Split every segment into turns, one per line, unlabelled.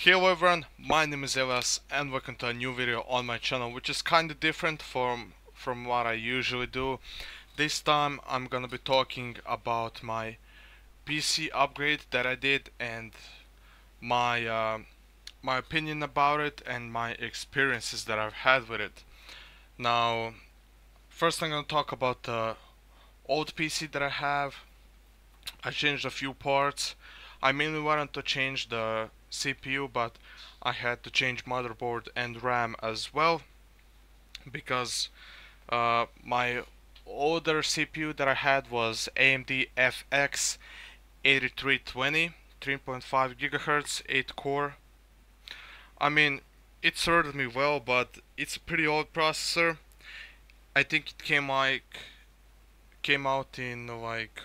Hello everyone, my name is Elias and welcome to a new video on my channel, which is kinda different from what I usually do. This time I'm gonna be talking about my PC upgrade that I did and my opinion about it and my experiences that I've had with it. Now, first I'm gonna talk about the old PC that I have. I changed a few parts. I mainly wanted to change the CPU, but I had to change motherboard and RAM as well because my older CPU that I had was AMD FX 8320, 3.5 GHz, 8 core. I mean, it served me well, but it's a pretty old processor. I think it came out in like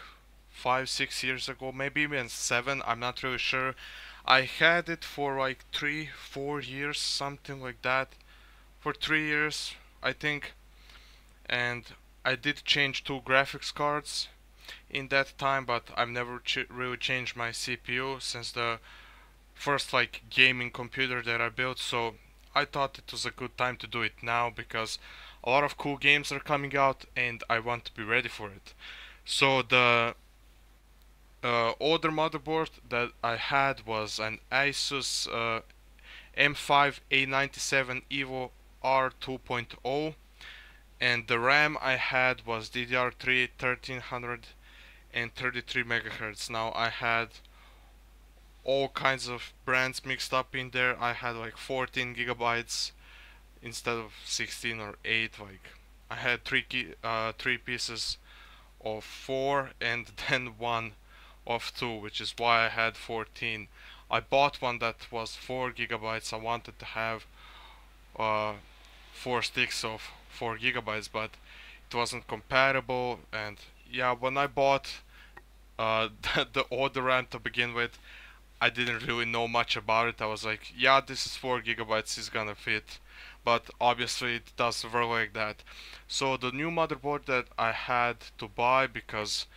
5-6 years ago, maybe even 7. I'm not really sure. I had it for like 3-4 years, something like that, for 3 years I think, and I did change 2 graphics cards in that time, but I've never really changed my CPU since the first like gaming computer that I built, so I thought it was a good time to do it now because a lot of cool games are coming out and I want to be ready for it. So the older motherboard that I had was an Asus M5 A97 Evo R 2.0, and the RAM I had was DDR3 1333 MHz. Now I had all kinds of brands mixed up in there. I had like 14 gigabytes instead of 16 or 8. Like I had three pieces of 4 and then one of 2, which is why I had 14. I bought one that was 4 gigabytes. I wanted to have 4 sticks of 4 gigabytes, but it wasn't compatible. And yeah, when I bought the older RAM to begin with, I didn't really know much about it. I was like, yeah, this is 4 gigabytes, it's gonna fit, but obviously it doesn't work like that. So the new motherboard that I had to buy, because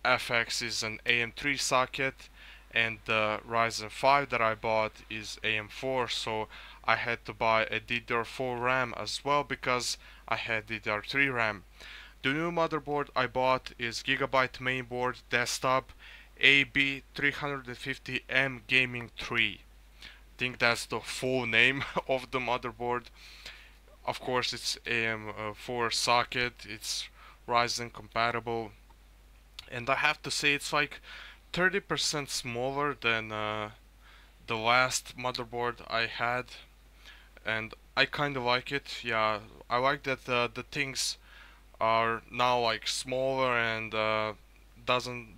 FX is an AM3 socket and the Ryzen 5 that I bought is AM4, so I had to buy a DDR4 RAM as well because I had DDR3 RAM. The new motherboard I bought is Gigabyte Mainboard Desktop AB350M Gaming 3. I think that's the full name of the motherboard. Of course it's AM4 socket, it's Ryzen compatible, and I have to say it's like 30% smaller than the last motherboard I had, and I kind of like it. Yeah, I like that the things are now like smaller and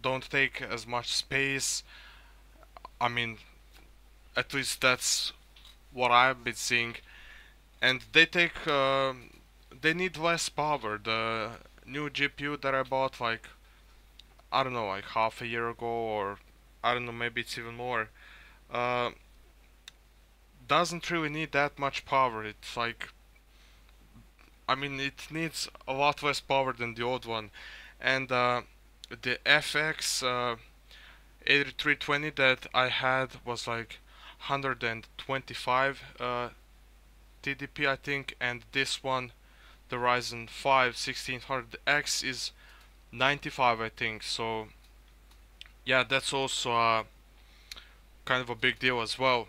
don't take as much space. I mean, at least that's what I've been seeing, and they need less power. The new GPU that I bought, like, I don't know, like half a year ago, or I don't know, maybe it's even more, uh, doesn't really need that much power. It's like, I mean, it needs a lot less power than the old one. And the FX 8320 that I had was like 125 TDP, I think, and this one, the Ryzen 5 1600X, is 95, I think. So yeah, that's also kind of a big deal as well.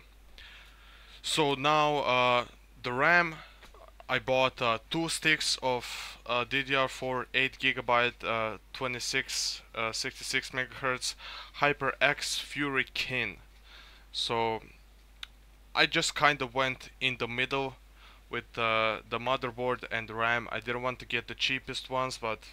So now the RAM, I bought 2 sticks of DDR4 8 gigabyte 66 megahertz HyperX Fury Kin. So I just kind of went in the middle with the motherboard and the RAM. I didn't want to get the cheapest ones, but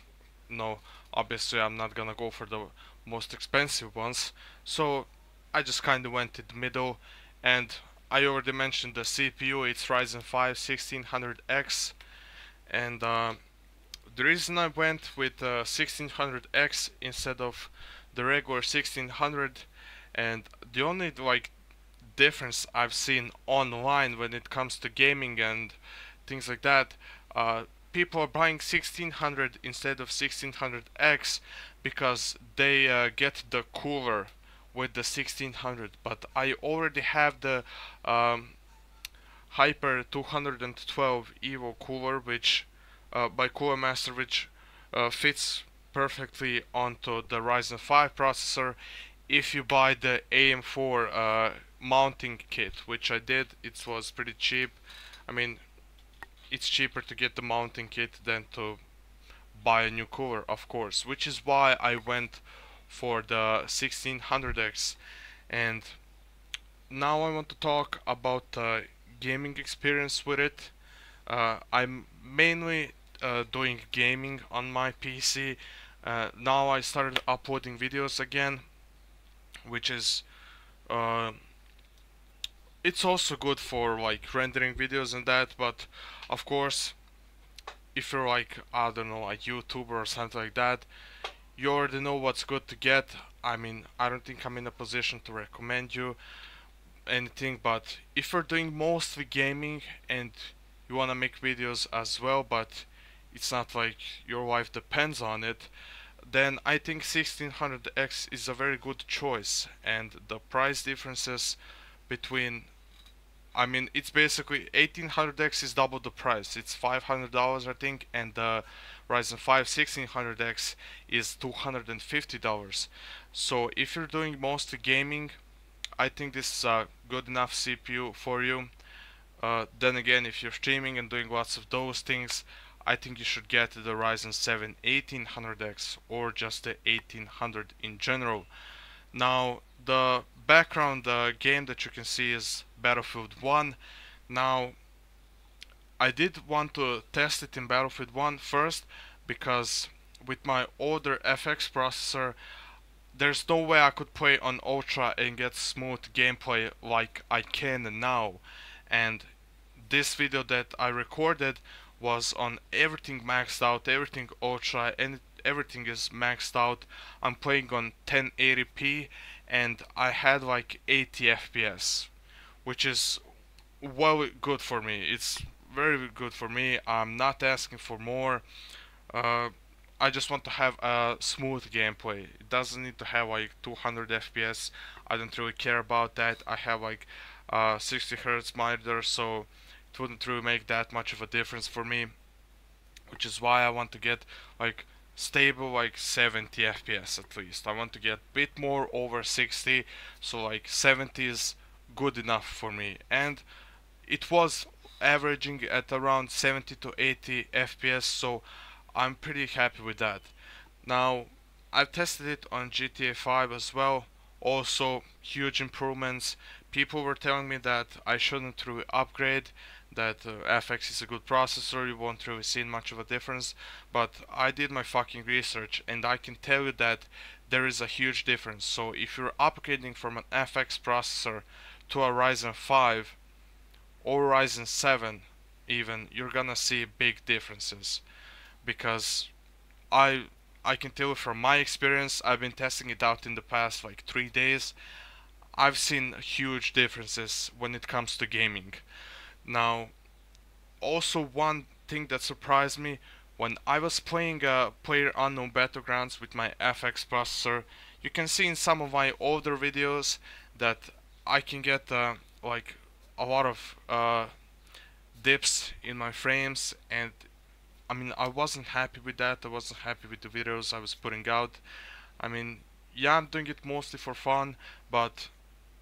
no, obviously I'm not gonna go for the most expensive ones. So I just kind of went in the middle, and I already mentioned the CPU. It's Ryzen 5 1600X, and the reason I went with 1600X instead of the regular 1600, and the only like difference I've seen online when it comes to gaming and things like that, people are buying 1600 instead of 1600X because they get the cooler with the 1600, but I already have the um, Hyper 212 Evo cooler, which by Cooler Master, which fits perfectly onto the Ryzen 5 processor. If you buy the AM4 mounting kit, which I did, it was pretty cheap. I mean, it's cheaper to get the mounting kit than to buy a new cooler, of course, which is why I went for the 1600X. And now I want to talk about the gaming experience with it. I'm mainly doing gaming on my PC. Now I started uploading videos again, which is uh, it's also good for like rendering videos and that, but of course if you're like, I don't know, a YouTuber or something like that, you already know what's good to get. I mean, I don't think I'm in a position to recommend you anything, but if you're doing mostly gaming and you wanna make videos as well, but it's not like your life depends on it, then I think 1600X is a very good choice. And the price differences between, I mean, it's basically 1800X is double the price. It's $500 I think, and the Ryzen 5 1600X is $250. So if you're doing mostly gaming, I think this is a good enough CPU for you. Then again, if you're streaming and doing lots of those things, I think you should get the Ryzen 7 1800X or just the 1800 in general. Now, the background game that you can see is Battlefield 1. Now, I did want to test it in Battlefield 1 first because with my older FX processor, there's no way I could play on Ultra and get smooth gameplay like I can now. And this video that I recorded was on everything maxed out, everything Ultra, and everything is maxed out. I'm playing on 1080p and I had like 80 FPS, which is well good for me. It's very good for me. I'm not asking for more. Uh, I just want to have a smooth gameplay. It doesn't need to have like 200 FPS. I don't really care about that. I have like 60 Hz monitor, so it wouldn't really make that much of a difference for me. Which is why I want to get like stable like 70 FPS at least. I want to get a bit more over 60, so like 70 is good enough for me. And it was averaging at around 70 to 80 FPS, so I'm pretty happy with that. Now, I've tested it on GTA 5 as well. Also, huge improvements. People were telling me that I shouldn't really upgrade, that FX is a good processor, you won't really see much of a difference. But I did my fucking research and I can tell you that there is a huge difference. So if you're upgrading from an FX processor to a Ryzen 5 or Ryzen 7 even, you're gonna see big differences. Because I I can tell you from my experience, I've been testing it out in the past like 3 days. I've seen huge differences when it comes to gaming. Now, also one thing that surprised me, when I was playing PlayerUnknown Battlegrounds with my FX processor, you can see in some of my older videos that I can get like a lot of dips in my frames, and I mean, I wasn't happy with that. I wasn't happy with the videos I was putting out. I mean, yeah, I'm doing it mostly for fun, but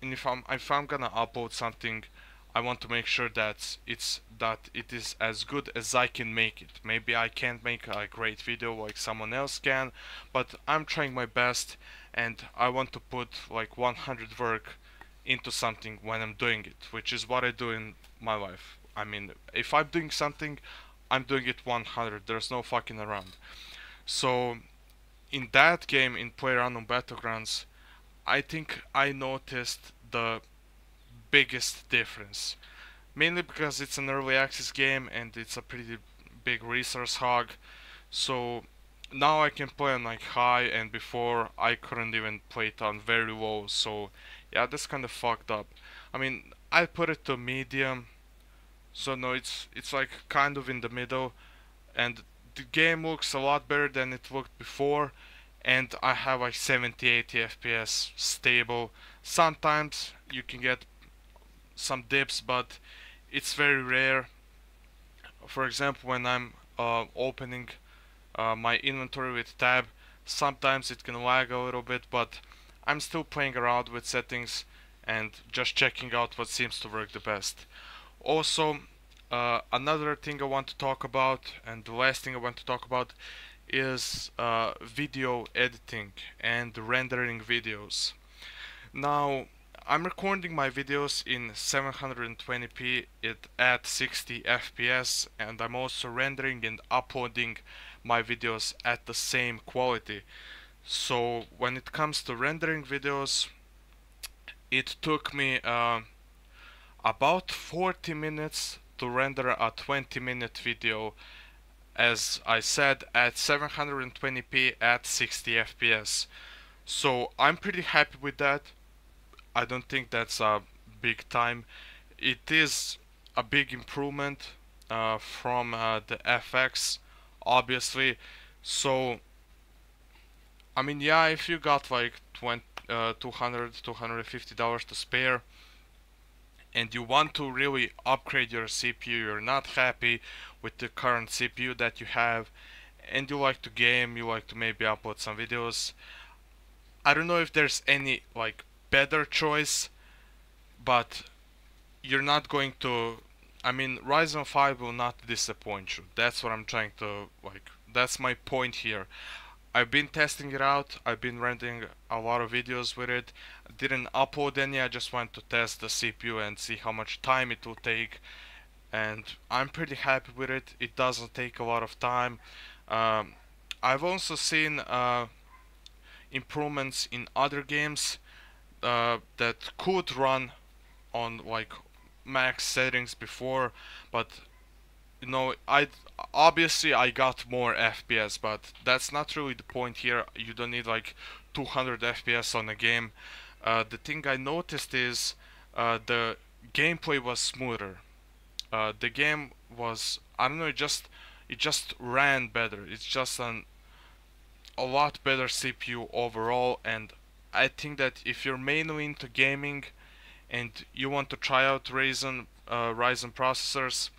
if I'm gonna upload something, I want to make sure that it is as good as I can make it. Maybe I can't make a great video like someone else can, but I'm trying my best, and I want to put like 100 work into something when I'm doing it, which is what I do in my life. I mean, if I'm doing something, I'm doing it 100. There's no fucking around. So in that game, in PlayerUnknown Battlegrounds, I think I noticed the biggest difference. Mainly because it's an early access game and it's a pretty big resource hog. So now I can play on like high, and before I couldn't even play it on very low. So yeah, that's kind of fucked up. I mean, I put it to medium, so no, it's like kind of in the middle, and the game looks a lot better than it looked before. and I have like 70-80 FPS stable. Sometimes you can get some dips, but it's very rare. For example, when I'm opening my inventory with tab, sometimes it can lag a little bit, but I'm still playing around with settings and just checking out what seems to work the best. Also, another thing I want to talk about, and the last thing I want to talk about, is video editing and rendering videos. Now, I'm recording my videos in 720p at 60 FPS, and I'm also rendering and uploading my videos at the same quality. So when it comes to rendering videos, it took me about 40 minutes to render a 20-minute video, as I said, at 720p at 60 FPS. So I'm pretty happy with that. I don't think that's a big time. It is a big improvement from the FX, obviously. So I mean, yeah, if you got like $250 to spare and you want to really upgrade your CPU, you're not happy with the current CPU that you have, and you like to game, you like to maybe upload some videos, I don't know if there's any like better choice, but you're not going to, I mean, Ryzen 5 will not disappoint you. That's what I'm trying to, like, that's my point here. I've been testing it out, I've been rendering a lot of videos with it, didn't upload any, I just went to test the CPU and see how much time it will take, and I'm pretty happy with it. It doesn't take a lot of time. I've also seen improvements in other games that could run on like max settings before, but you know, obviously I got more FPS, but that's not really the point here. You don't need like 200 FPS on a game. The thing I noticed is the gameplay was smoother. The game was, I don't know, it just ran better. It's just a lot better CPU overall, and I think that if you're mainly into gaming and you want to try out Ryzen processors,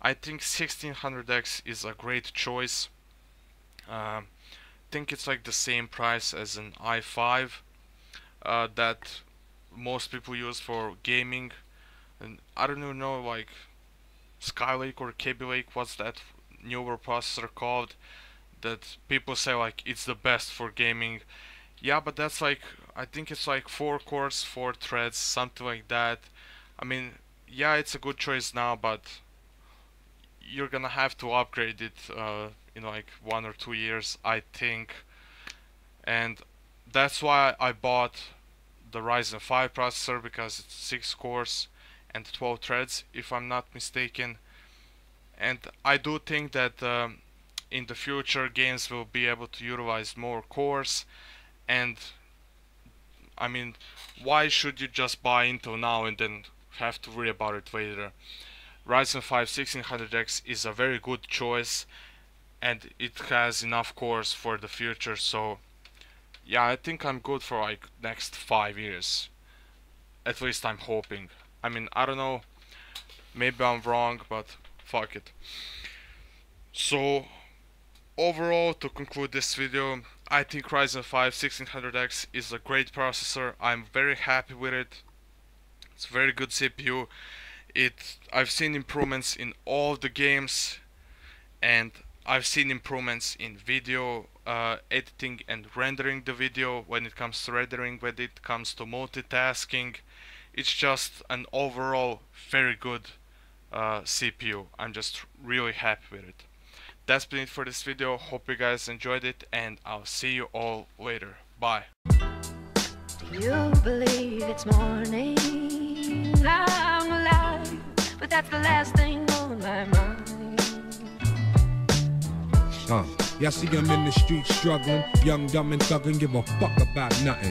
I think 1600X is a great choice. I think it's like the same price as an i5 that most people use for gaming, and I don't even know, like Skylake or Kaby Lake, what's that newer processor called, that people say like it's the best for gaming. Yeah, but that's like, I think it's like 4 cores, 4 threads, something like that. I mean, yeah, it's a good choice now, but you're gonna have to upgrade it in like 1 or 2 years, I think. And that's why I bought the Ryzen 5 processor, because it's 6 cores and 12 threads, if I'm not mistaken. And I do think that in the future games will be able to utilize more cores, and I mean, why should you just buy Intel now and then have to worry about it later? Ryzen 5 1600X is a very good choice, and it has enough cores for the future, so yeah, I think I'm good for like next 5 years. At least I'm hoping. I mean, I don't know, maybe I'm wrong, but fuck it. So overall, to conclude this video, I think Ryzen 5 1600X is a great processor. I'm very happy with it. It's a very good CPU. I've seen improvements in all the games, and I've seen improvements in video editing and rendering the video. When it comes to rendering, when it comes to multitasking, it's just an overall very good CPU. I'm just really happy with it. That's been it for this video. Hope you guys enjoyed it, and I'll see you all later. Bye.
Do you believe it's morning? I'm alive, but that's the last thing on my mind.
Yeah, see him in the street struggling, young, dumb, and thuggin', give a fuck about nothing.